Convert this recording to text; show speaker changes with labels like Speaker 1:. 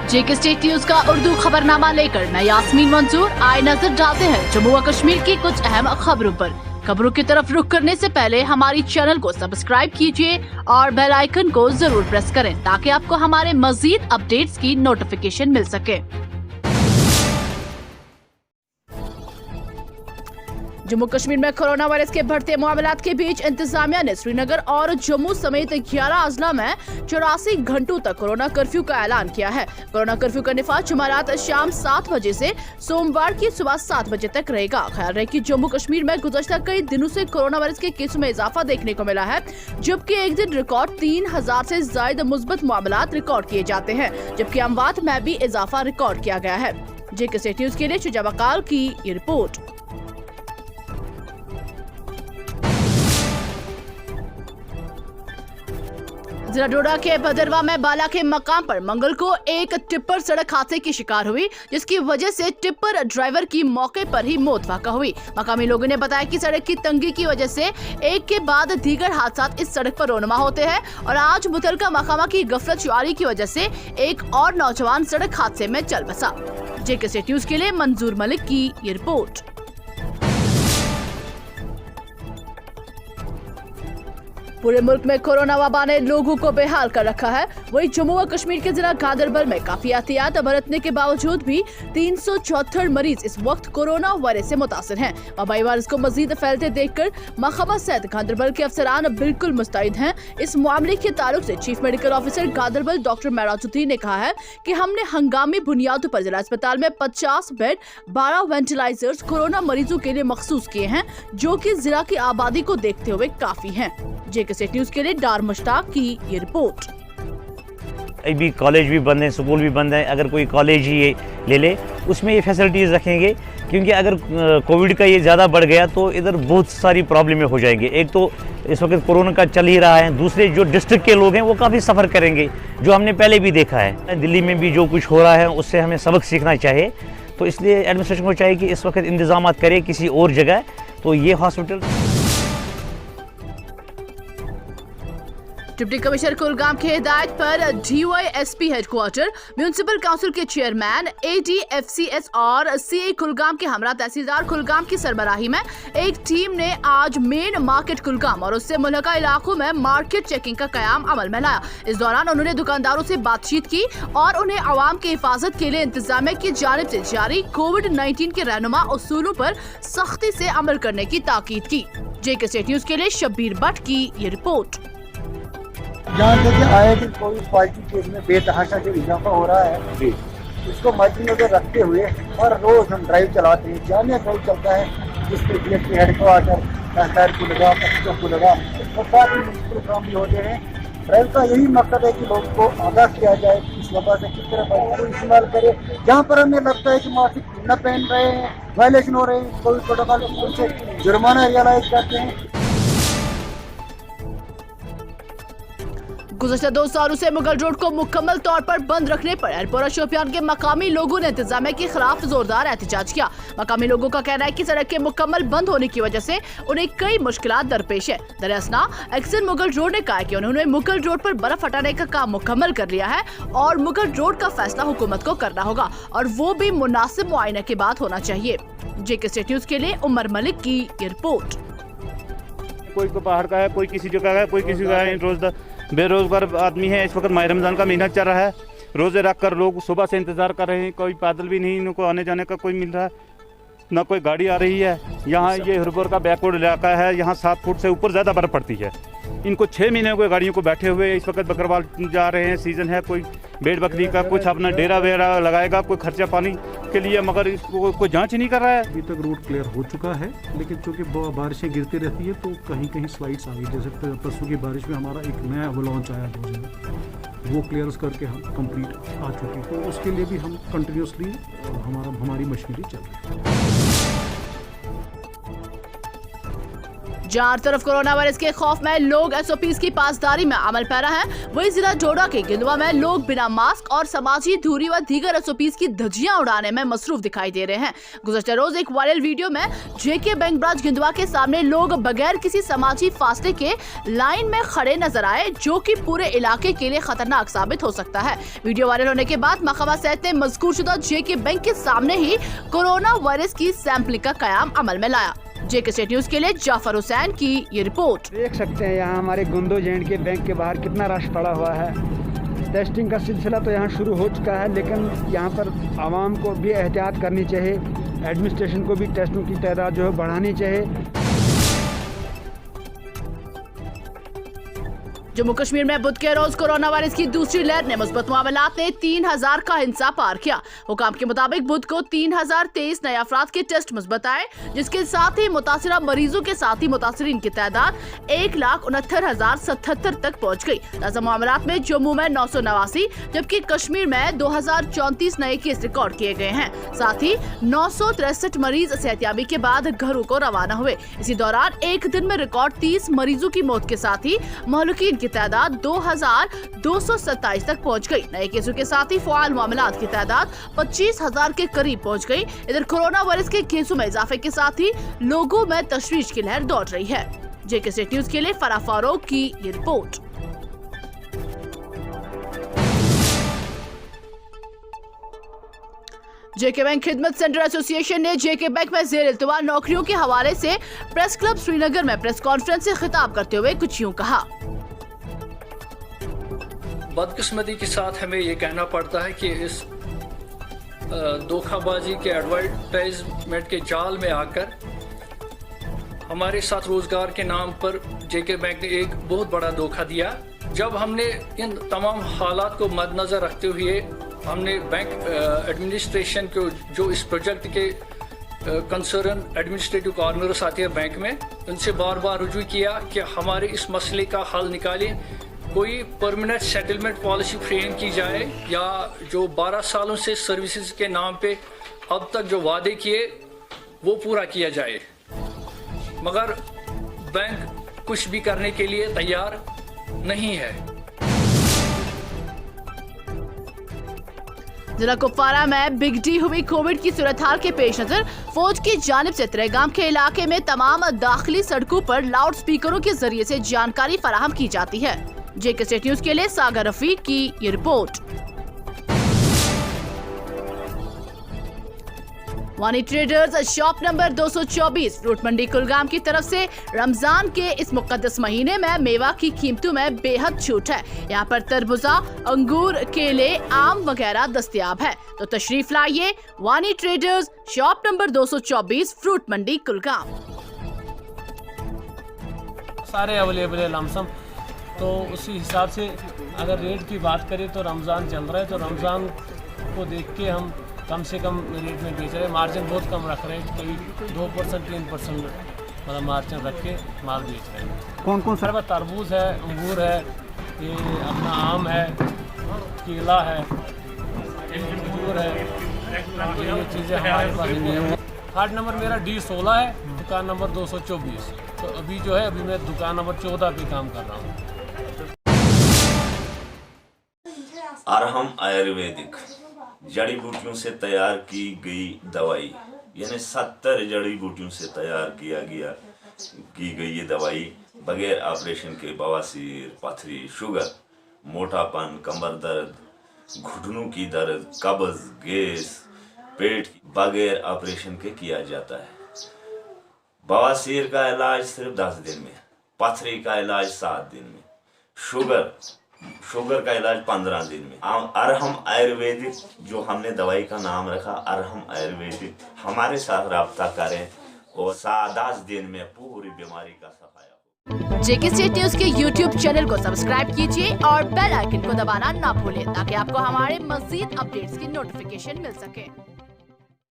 Speaker 1: जेके state news का उर्दू खबरनामा लेकर मैं यास्मीन मंसूर आए नजर डालते हैं जम्मू व कश्मीर की कुछ अहम खबरों पर। खबरों की तरफ रुख करने से पहले हमारी चैनल को सब्सक्राइब कीजिए और बेल आइकन को जरूर प्रेस करें ताकि आपको हमारे मजीद अपडेट्स की नोटिफिकेशन मिल सके। जम्मू कश्मीर में कोरोना वायरस के बढ़ते मामलात के बीच इंतजामिया ने श्रीनगर और जम्मू समेत 11 अजला में 84 घंटों तक कोरोना कर्फ्यू का ऐलान किया है। कोरोना कर्फ्यू का निफाज जुमेरात शाम 7 बजे से सोमवार की सुबह 7 बजे तक रहेगा। ख्याल रहे कि जम्मू कश्मीर में गुज़श्ता कई दिनों से कोरोना वायरस के केसों में इजाफा देखने को मिला है, जबकि एक दिन रिकॉर्ड 3000 से ज्यादा मुस्बत मामलात रिकॉर्ड किए जाते हैं, जबकि अमवात में भी इजाफा रिकॉर्ड किया गया है। जेके स्टेट न्यूज के लिए शुजा वकाल की ये रिपोर्ट। जिला डोडा के भदरवा में बाला के मकाम पर मंगल को एक टिप्पर सड़क हादसे की शिकार हुई, जिसकी वजह से टिप्पर ड्राइवर की मौके पर ही मौत वाक़ा हुई। मकामी लोगों ने बताया कि सड़क की तंगी की वजह से एक के बाद दीगर हादसा इस सड़क पर रोनुमा होते हैं और आज मुतलका मकामा की गफलत शुआरी की वजह से एक और नौजवान सड़क हादसे में चल बसा। जेके स्टेट न्यूज के लिए मंजूर मलिक की ये रिपोर्ट। पूरे मुल्क में कोरोना वबा ने लोगों को बेहाल कर रखा है। वहीं जम्मू व कश्मीर के जिला गांदरबल में काफी एहतियात बरतने के बावजूद भी 374 मरीज इस वक्त कोरोना वायरस से मुतासिर हैं। वबाई वायरस को मजीद फैलते देखकर महकमा सेहत गांदरबल के अफसरान बिल्कुल मुस्तैद हैं। इस मामले के ताल्लुक से chief medical officer Ganderbal doctor Mehrajuddin ने कहा है कि हमने हंगामी बुनियादों पर जिला अस्पताल में 50 बेड 12 वेंटिलाइजर्स कोरोना मरीजों के लिए मखसूस किए हैं, जो कि जिला की आबादी को देखते हुए काफी हैं। जेके स्टेट न्यूज के लिए डार मुश्ताक की ये रिपोर्ट।
Speaker 2: अभी कॉलेज भी बंद है, स्कूल भी बंद है। अगर कोई कॉलेज ही ले ले उसमें ये फैसिलिटीज़ रखेंगे, क्योंकि अगर कोविड का ये ज़्यादा बढ़ गया तो इधर बहुत सारी प्रॉब्लमें हो जाएंगे। एक तो इस वक्त कोरोना का चल ही रहा है, दूसरे जो डिस्ट्रिक्ट के लोग हैं वो काफ़ी सफ़र करेंगे, जो हमने पहले भी देखा है। दिल्ली में भी जो कुछ हो रहा है उससे हमें सबक सीखना चाहिए, तो इसलिए एडमिनिस्ट्रेशन को चाहिए कि इस वक्त इंतजाम करे किसी और जगह, तो ये हॉस्पिटल।
Speaker 1: डिप्टी कमिश्नर कुलगाम की हिदायत पर DYSP हेडक्वार्टर, म्यूनिसिपल काउंसिल के चेयरमैन, ADFCS और CA कुलगाम के हमरा तहसीलदार कुलगाम की सरबराही में एक टीम ने आज मेन मार्केट कुलगाम और उससे मुल्का इलाकों में मार्केट चेकिंग का कयाम अमल में लाया। इस दौरान उन्होंने दुकानदारों से बातचीत की और उन्हें आवाम की हिफाजत के लिए इंतजामिया की जानिब से जारी कोविड-19 के रहनुमा उसूलों पर सख्ती से अमल करने की ताकीद की। जेके स्टेट न्यूज के लिए शब्बीर भट्ट की ये रिपोर्ट।
Speaker 3: जहाँ से आए दिन कोविड पॉजिटिव केस में बेतहाशा जो इजाफा हो रहा है जी, उसको मद्देनजर रखते हुए हर रोज हम ड्राइव चलाते हैं। जामिया ड्राइव चलता है जिसमें DSP हेडक्वार्टर, तहसील कुलगाम, SHO कुलगाम और साथ ही म्यूनिसिपल काम भी होते हैं। ड्राइव का यही मकसद है कि लोगों को आगाह किया जाए इस वबा से किस तरह को इस्तेमाल करे। जहाँ पर हमें लगता है कि मास्क न पहन रहे हैं, वायलेशन हो रहे हैं, कोविड प्रोटोकॉल, उनसे जुर्माना रियलाइज करते हैं।
Speaker 1: गुज़श्ता 2 सालों से मुगल रोड को मुकम्मल तौर पर बंद रखने पर एरपोरा शोपियान के मकामी लोगों ने इंतजामिया के खिलाफ जोरदार एहतजाज किया। मकामी लोगों का कहना है कि सड़क के मुकम्मल बंद होने की वजह से उन्हें कई मुश्किलात दरपेश है। दरअसना एक्सन मुगल रोड ने कहा कि उन्होंने मुगल रोड पर बर्फ हटाने का काम मुकम्मल कर लिया है और मुगल रोड का फैसला हुकूमत को करना होगा और वो भी मुनासिब मुआयने के बाद होना चाहिए। जेके स्टेट न्यूज के लिए उमर मलिक की ये रिपोर्ट।
Speaker 4: कोई तो बाहर का है, कोई किसी जगह का है, कोई किसी का है। बेरोजगार आदमी है। इस वक्त माह रमजान का महीना चल रहा है, रोजे रख कर लोग सुबह से इंतजार कर रहे हैं। कोई पैदल भी नहीं, इनको आने जाने का कोई मिल रहा है, ना कोई गाड़ी आ रही है। यहाँ ये हरपुर का बैकवर्ड इलाका है, यहाँ 7 फुट से ऊपर ज़्यादा बर्फ पड़ती है। इनको 6 महीने हुए गाड़ियों को बैठे हुए। इस वक्त बकरवाल जा रहे हैं, सीजन है, कोई भेड़ बकरी का कुछ अपना डेरा वेरा लगाएगा, कोई खर्चा पानी के लिए, मगर इसको कोई जांच नहीं कर रहा है।
Speaker 5: अभी तक रोड क्लियर हो चुका है, लेकिन चूंकि बारिशें गिरती रहती है तो कहीं कहीं स्लाइड्स आ गई। जैसे परसों की बारिश में हमारा एक नया लॉन्च आया 2 दिन, वो क्लियर करके हम कंप्लीट आ चुके, तो उसके लिए भी हम कंटिन्यूसली हमारी मशीनरी चल रही है।
Speaker 1: जहाँ हर तरफ कोरोना वायरस के खौफ में लोग SOPs की पासदारी में अमल पैरा हैं, वहीं जिला डोडा के गिंदवा में लोग बिना मास्क और समाजी दूरी व दीगर SOPs की धज्जियां उड़ाने में मसरूफ दिखाई दे रहे हैं। गुज़श्ता रोज एक वायरल वीडियो में JK बैंक ब्रांच गिंदवा के सामने लोग बगैर किसी समाजी फासले के लाइन में खड़े नजर आए, जो कि पूरे इलाके के लिए खतरनाक साबित हो सकता है। वीडियो वायरल होने के बाद महकमा सेहत ने मज़कूर शुदा JK बैंक के सामने ही कोरोना वायरस की सैंपलिंग का कयाम अमल में लाया। JK स्टेट न्यूज के लिए जाफर हुसैन की ये रिपोर्ट।
Speaker 6: देख सकते हैं यहाँ हमारे गुंदो J&K बैंक के बाहर कितना रश पड़ा हुआ है। टेस्टिंग का सिलसिला तो यहाँ शुरू हो चुका है, लेकिन यहाँ पर आवाम को भी एहतियात करनी चाहिए, एडमिनिस्ट्रेशन को भी टेस्टों की तादाद जो है बढ़ानी चाहिए।
Speaker 1: जम्मू कश्मीर में बुध के रोज कोरोना वायरस की दूसरी लहर ने मुस्बत मामलात ने 3000 का हिंसा पार किया। हुकाम के मुताबिक बुध को 3023 नए अफराद के टेस्ट मुस्बत आए, जिसके साथ ही मुतासिरा मरीजों के साथ ही मुतासरीन की तादाद 1,69,077 तक पहुंच गई। ताज़ा मामलात में जम्मू में 989 जबकि कश्मीर में 2034 नए केस रिकॉर्ड किए गए हैं। साथ ही 963 मरीज सेहतियाबी के बाद घरों को रवाना हुए। इसी दौरान एक दिन में रिकॉर्ड 30 मरीजों की मौत के साथ ही महलूकीन की तादाद 2227 तक पहुंच गई। नए केसों के साथ ही फ़आल मामलात की तादाद 25,000 के करीब पहुंच गई। इधर कोरोना वायरस के केसों में इजाफे के साथ ही लोगों में तशवीश की लहर दौड़ रही है। JK स्टेट न्यूज के लिए फराह फारूक की ये रिपोर्ट। JK बैंक खिदमत सेंटर एसोसिएशन ने JK बैंक में ज़ेर इल्तिवा नौकरियों के हवाले से प्रेस क्लब श्रीनगर में प्रेस कॉन्फ्रेंस से खिताब करते हुए कुछ यूं कहा।
Speaker 7: बदकिस्मती के साथ हमें ये कहना पड़ता है कि इस धोखाबाजी के एडवर्टाइजमेंट के जाल में आकर हमारे साथ रोजगार के नाम पर JK बैंक ने एक बहुत बड़ा धोखा दिया। जब हमने इन तमाम हालात को मद्देनजर रखते हुए हमने बैंक एडमिनिस्ट्रेशन को, जो इस प्रोजेक्ट के कंसर्न एडमिनिस्ट्रेटिव कॉर्नर्स आते हैं बैंक में, उनसे बार बार रुजू किया कि हमारे इस मसले का हल निकालें, कोई परमानेंट सेटलमेंट पॉलिसी फ्रेम की जाए या जो 12 सालों से सर्विसेज के नाम पे अब तक जो वादे किए वो पूरा किया जाए। मगर बैंक कुछ भी करने के लिए तैयार नहीं है।
Speaker 1: जिला कुपवारा में बिग डी हुई कोविड की सूरत हाल के पेश नजर फौज की जानिब से त्रेगाम के इलाके में तमाम दाखिली सड़कों पर लाउड स्पीकरों के जरिए से जानकारी फराहम की जाती है। JK स्टेट न्यूज के लिए सागर रफीक की ये रिपोर्ट। वानी ट्रेडर्स शॉप नंबर 224 फ्रूट मंडी कुलगाम की तरफ से रमजान के इस मुकद्दस महीने में मेवा की कीमतों में बेहद छूट है। यहाँ पर तरबूजा, अंगूर, केले, आम वगैरह दस्तयाब है। तो तशरीफ लाइए वानी ट्रेडर्स शॉप नंबर 224 फ्रूट मंडी कुलगाम।
Speaker 8: सारे अवेलेबल है लमसम, तो उसी हिसाब से अगर रेट की बात करें तो रमज़ान चल रहा है, तो रमज़ान को देख के हम कम से कम रेट में बेच रहे हैं। मार्जिन बहुत कम रख रहे हैं, कोई 2% 3% मतलब मार्जिन रख के माल बेच रहे हैं।
Speaker 6: कौन कौन सा?
Speaker 8: तरबूज है, अंगूर है, ये अपना आम है, केला है, खजूर है, ये चीज़ें हमारे पास नहीं है। कार्ड नंबर मेरा D16 है, दुकान नंबर 224। तो अभी जो है अभी मैं दुकान नंबर 14 पे काम कर रहा हूँ।
Speaker 9: अरहम आयुर्वेदिक जड़ी बूटियों से तैयार की गई दवाई, यानी 70 जड़ी बूटियों से तैयार की गई ये दवाई बगैर ऑपरेशन के बवासीर, पथरी, शुगर, मोटापन, कमर दर्द, घुटनों की दर्द, कब्ज, गैस, पेट बगैर ऑपरेशन के किया जाता है। बवासीर का इलाज सिर्फ 10 दिन में, पथरी का इलाज 7 दिन में, शुगर का इलाज 15 दिन में। अरहम आयुर्वेदिक जो हमने दवाई का नाम रखा अरहम आयुर्वेदिक, हमारे साथ रब्ता करें और 7-10 दिन में पूरी बीमारी का सफाया।
Speaker 1: JK स्टेट न्यूज के YouTube चैनल को सब्सक्राइब कीजिए और बेल आइकन को दबाना ना भूलें ताकि आपको हमारे मज़ीद अपडेट्स की नोटिफिकेशन मिल सके।